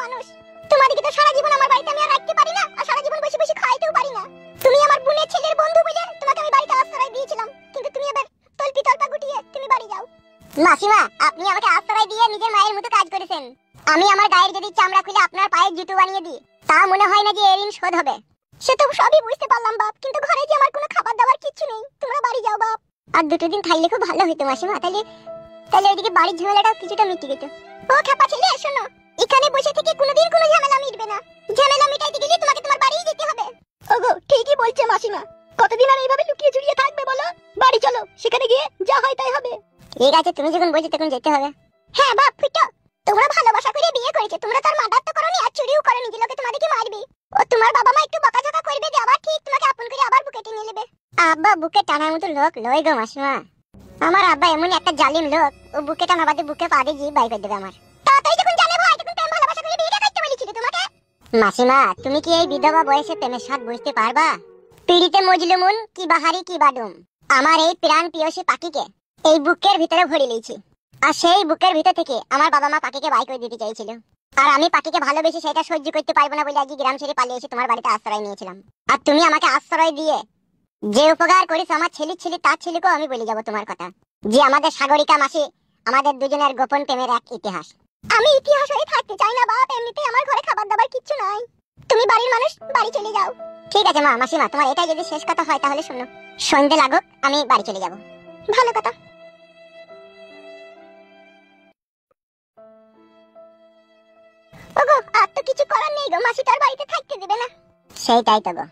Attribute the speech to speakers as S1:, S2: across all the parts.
S1: মানুষ। তোমাদেরকে তো সারা জীবন আমার বাড়িতে আমি আর রাখতে পারি না, আর সারা জীবন বসে বসে খাইতেও পারি না। তুমি আমার বোনের ছেলের বন্ধু বলে তোমাকে আমি বাড়িতে আশ্রয় দিয়েছিলাম, কিন্তু তুমি এবার তলপি তলপা গুটিয়ে তুমি বাড়ি যাও। মাসিমা, আপনি আমাকে আশ্রয় দিয়ে নিজের মায়ের মতো কাজ করেছেন। আমি আমার গায়ের যদি চামড়া খুলে আপনার পায়ের জুতো বানিয়ে দিই, তা মনে হয় না যে এর ঋণ শোধ হবে। সে তো সবই বুঝতে পারলাম বাপ, কিন্তু ঘরে যে আমার কোনো খাবার দাবার কিচ্ছু নেই। তোমরা বাড়ি যাও বাপ। আর দুটো দিন থাকলে খুব ভালো হতো মাসিমা, তাহলে ওইদিকে বাড়ির ঝামেলাটা কিছুটা মিটে যেত। ও খাপা ছেলে, শোনো, এখানে বসে থেকে কোনোদিন কোনো ঝামেলা মিটবে না। ঝামেলা মিটাইতে গেলে তোমাকে তোমার বাড়িই যেতে হবে। ওগো ঠিকই বলছে মাসিমা, কতদিন আর এইভাবে লুকিয়ে চুরিয়ে থাকবে বলো? বাড়ি চলো, সেখানে গিয়ে যা হয় তাই হবে। ঠিক আছে, তুমি যখন বলছো তখন যেতে হবে। হ্যাঁ বাপ ফুটো, তোমরা ভালোবাসা করে বিয়ে করেছো, তোমরা তার মার্ডার তো করোনি আর চুরিও করোনি যে লোকে তোমাদেরকে মারবে। ও তোমার বাবা মা একটু বকাঝকা করবে যে আবার ঠিক তোমাকে আপন করে আবার বুকে টেনে নেবে। আব্বা বুকে টানার মতো লোক লয় গো মাসিমা। আমার আব্বা এমন একটা জালিম লোক, ও বুকে টানা বাদে বুকে পা দিয়ে বাই করে দেবে আমার। তাড়াতাড়ি যখন জানে ভাই, তখন প্রেম ভালোবাসা করে বিয়েটা করতে বলেছিল তোমাকে। মাসিমা, তুমি কি এই বিধবা বয়সে প্রেমের স্বাদ বুঝতে পারবা? পিড়িতে মজলুমুন কি বাহারি কি বাডুম, আমার এই প্রাণ প্রিয়সী পাখিকে এই বুকের ভিতরে ভরে লিয়েছি। আর সেই বুকের ভিতর থেকে আমার বাবা মা পাখিকে বাই করে দিতে চাইছিল, আর আমি পাখিকে ভালোবেসে সেটা সহ্য করতে পারবো না বলে আজকে গ্রাম ছেড়ে পালিয়ে এসে তোমার বাড়িতে আশ্রয় নিয়েছিলাম। আর তুমি আমাকে আশ্রয় দিয়ে যে উপকার করিস আমার ছেলে তার ছেলেকেও আমি বলে যাব তোমার কথা, যে আমাদের সাগরিকা মাসি আমাদের দুজনের গোপন প্রেমের এক ইতিহাস। আমি ইতিহাস হয়ে থাকতে চাই না বাপ, এমনিতেই আমার ঘরে খাবার দাবার কিচ্ছু নাই। তুমি বাড়ির মানুষ, বাড়ি চলে যাও। ঠিক আছে মা, মাসিমা, তোমার এটাই যদি শেষ কথা হয় তাহলে শোনো, সন্ধ্যে লাগুক আমি বাড়ি চলে যাব। ভালো কথা। ওগো আর তো কিছু করার নেই গো, মাসি তার বাড়িতে থাকতে দেবে না। সেইটাই তো গো।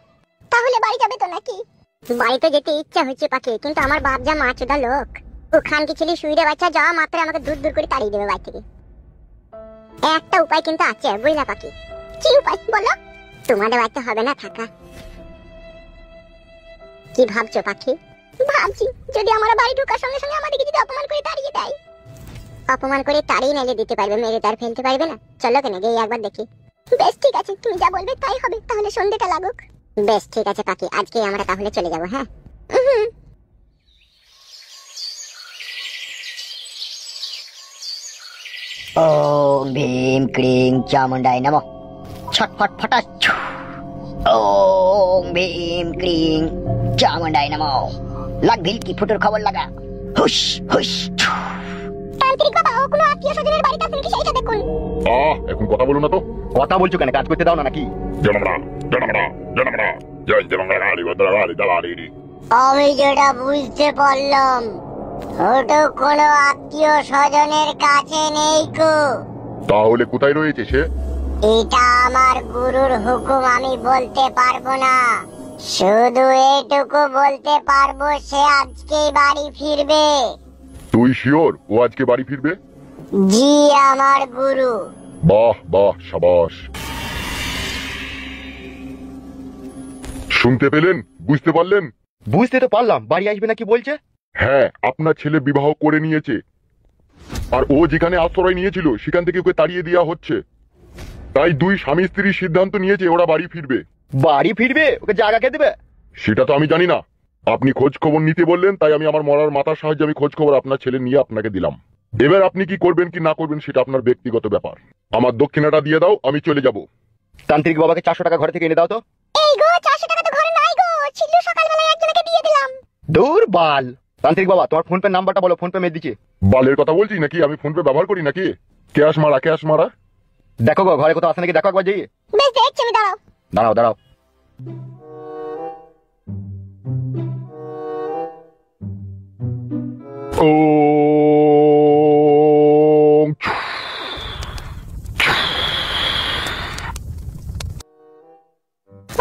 S1: তাহলে বাড়ি যাবে তো নাকি? বাড়িতে যেতে ইচ্ছা হচ্ছে পাখি, কিন্তু আমার বাপ যা মাচুদা লোক, ও খানকি ছেলে শুইরে বাচ্চা যাওয়া মাত্র আমাকে দূর দূর করে তাড়িয়ে দেবে বাড়ি থেকে। একটা উপায় কিন্তু আছে বুঝলা পাখি। কি উপায় বলো? তোমাদের বাড়িতে হবে না থাকা। কি ভাবছো পাখি? ভাবছি যদি আমার বাড়ি ঢোকার সঙ্গে সঙ্গে আমাদেরকে যদি অপমান করে তাড়িয়ে দেয়। অপমান করে তাড়িয়ে নিলে দিতে পারবে, মেরে তার ফেলতে পারবে না। চলো কেন গিয়ে একবার দেখি। বেশ ঠিক আছে, তুমি যা বলবে তাই হবে, তাহলে সন্ধ্যেটা লাগুক। বেশ ঠিক আছে পাখি, আজকে আমরা তাহলে চলে যাব। হ্যাঁ
S2: ओम भीम क्लीं चामुंडाय नमः। छटपट फटाच। ओम भीम क्लीं चामुंडाय नमः। लग भिल की फुटुर खबर लगा। हुश हुश।
S1: তান্ত্রিক বাবা, ও কোনো আত্মীয় স্বজনের বাড়িতে আছেন কি সেইটা দেখুন।
S3: এখন কথা বলো না তো।
S4: কথা বলছো কেন? কাজ করতে দাও না নাকি?
S2: আমি যেটা বুঝতে পারলাম, ওটা কোনো আত্মীয় স্বজনের কাছে নেই কো।
S3: তাহলে কোথায় রয়েছে সে?
S2: এটা আমার গুরুর হুকুম, আমি বলতে পারবো না। শুধু এটুকু বলতে পারবো, সে আজকেই বাড়ি ফিরবে।
S3: তুই শিওর ও আজকে বাড়ি ফিরবে?
S2: জি আমার গুরু।
S3: বাহ বাহ, সাবাস। শুনতে পেলেন? বুঝতে পারলেন?
S4: বুঝতে তো পারলাম, বাড়ি আসবে নাকি বলছে।
S3: হ্যাঁ, আপনার ছেলে বিবাহ করে নিয়েছে, আর ও যেখানে আশ্রয় নিয়েছিল সেখান থেকে ওকে তাড়িয়ে দেওয়া হচ্ছে। তাই দুই স্বামী স্ত্রীর সিদ্ধান্ত নিয়েছে ওরা বাড়ি ফিরবে।
S4: বাড়ি ফিরবে? ওকে জায়গা কে দেবে?
S3: সেটা তো আমি জানি না, আপনি খোঁজ খবর নিতে বললেন, তাই আমি আমার মরার মাথার সাহায্যে আমি খোঁজ খবর আপনার ছেলে নিয়ে আপনাকে দিলাম। এবার আপনি কি করবেন কি না করবেন সেটা আপনার ব্যক্তিগত ব্যাপার। আমার দক্ষিণাটা দিয়ে দাও, আমি চলে যাব।
S4: তান্ত্রিক বাবাকে 400 টাকা ঘরে থেকে এনে দাও তো।
S1: এই গো 400 টাকা তো ঘরে নাই গো, ছিল সকালবেলা একজনকে দিয়ে দিলাম।
S4: দূর বাল। তান্ত্রিক বাবা, তোমার ফোন পে নাম্বারটা বলো, ফোন পে মেরে দিচ্ছি।
S3: বালের কথা বলছি নাকি? আমি ফোন পে ব্যবহার করি নাকি? ক্যাশ মারা ক্যাশ মারা।
S4: দেখো গো ঘরে কোথাও আছে নাকি দেখো একবার যাই।
S1: বেশ দেখছি আমি, দাঁড়াও।
S4: দাঁড়াও দাঁড়াও।
S3: ওম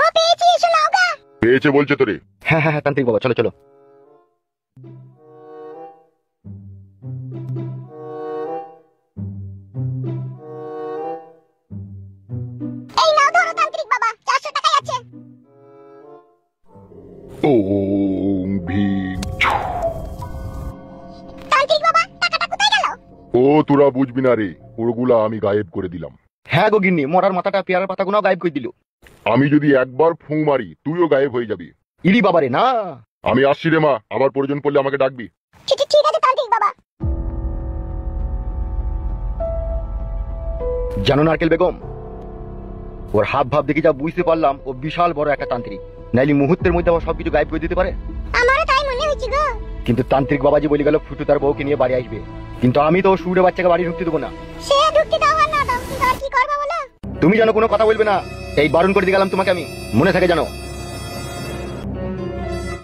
S1: ও পেয়েছি, এসো নাও গা।
S3: পেয়েছে বলছে তোরে?
S4: হ্যাঁ হ্যাঁ তান্ত্রিক বাবা, চলো চলো।
S1: এই নাও ধরো তান্ত্রিক বাবা, 400 টাকাই আছে।
S3: ওম ভীম।
S1: তান্ত্রিক বাবা, টাকাটা কোথায় গেল?
S3: ও তোরা বুঝবি না রে, ওগুলা আমি গায়েব করে দিলাম।
S4: হ্যাঁ গো গিন্নি, মরার মাথাটা পেয়ারার পাতাগুলো গায়েব করে দিল।
S3: আমি যদি একবার ফু মারি তুইও গায়েব হয়ে যাবি।
S4: ইরি বাবারে না।
S3: আমি আসছি রে মা, আবার প্রয়োজন পড়লে আমাকে ডাকবি।
S1: ঠিক আছে তান্ত্রিক বাবা।
S4: জানো নারকেল বেগম, ওর হাব ভাব দেখে যা বুঝতে পারলাম ও বিশাল বড় একটা তান্ত্রিক, নাইলে মুহূর্তের মধ্যে আবার সবকিছু গায়েব করে দিতে পারে।
S1: আমারও তাই মনে হচ্ছে গো।
S4: কিন্তু তান্ত্রিক বাবাজি বলে গেল ফুটু তার বউকে নিয়ে বাড়ি আসবে, কিন্তু আমি তো সুরে বাচ্চাকে বাড়ি ঢুকতে দেবো না।
S1: সে ঢুকতে দাও আর না দাও, কিন্তু আর কি করবা বলো?
S4: তুমি যেন কোনো কথা বলবে না, এই বারণ করে দিয়ে গেলাম তোমাকে আমি, মনে থাকে জানো।